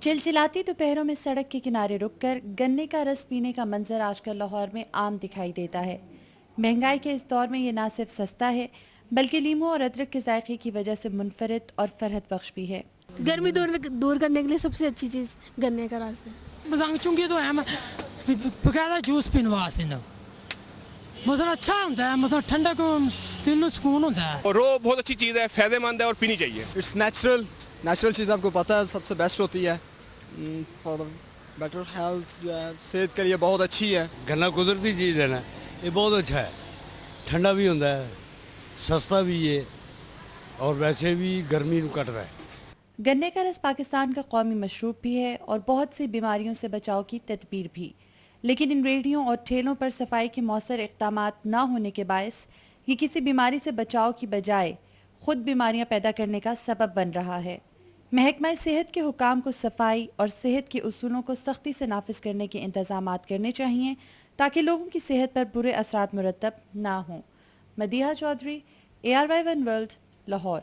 چلچلاتی دوپہروں میں سڑک کے کنارے رک کر گنے کا رس پینے کا منظر آج کل لاہور میں عام دکھائی دیتا ہے۔ مہنگائی کے اس دور میں یہ نہ صرف سستا ہے بلکہ لیموں اور ادرک کے ذائقے کی وجہ سے منفرد اور فرحت بخش بھی ہے۔ گرمی دور کرنے کے لیے سب سے اچھی چیز گنے کا رس ہے۔ بزنگ چونکہ تو ہے بقاعدہ جوس پینے واسطے مطلب اچھا ہوتا ہے، مطلب ٹھنڈا کو دل کو سکون ہوتا ہے۔ اور رو بہت اچھی چیز ہے، فائدہ مند ہے اور پینی چاہیے۔ اٹس نیچرل چیز آپ کو پتہ ہے سب سے بیسٹ ہوتی ہے فار بیٹر ہیلتھ، جو ہے صحت کے لیے بہت اچھی ہے۔ گنا قدرتی چیز ہے نا، یہ بہت اچھا ہے، ٹھنڈا بھی ہوتا ہے، سستا بھی ہے اور ویسے بھی گرمی کٹ رہا ہے۔ گنے کا رس پاکستان کا قومی مشروب بھی ہے اور بہت سی بیماریوں سے بچاؤ کی تدبیر بھی، لیکن ان ریڑھیوں اور ٹھیلوں پر صفائی کے مؤثر اقدامات نہ ہونے کے باعث یہ کسی بیماری سے بچاؤ کی بجائے خود بیماریاں پیدا کرنے کا سبب بن رہا ہے۔ محکمہ صحت کے حکام کو صفائی اور صحت کے اصولوں کو سختی سے نافذ کرنے کے انتظامات کرنے چاہیے تاکہ لوگوں کی صحت پر برے اثرات مرتب نہ ہوں۔ Madiha Chaudhry, ARY1 world, Lahore.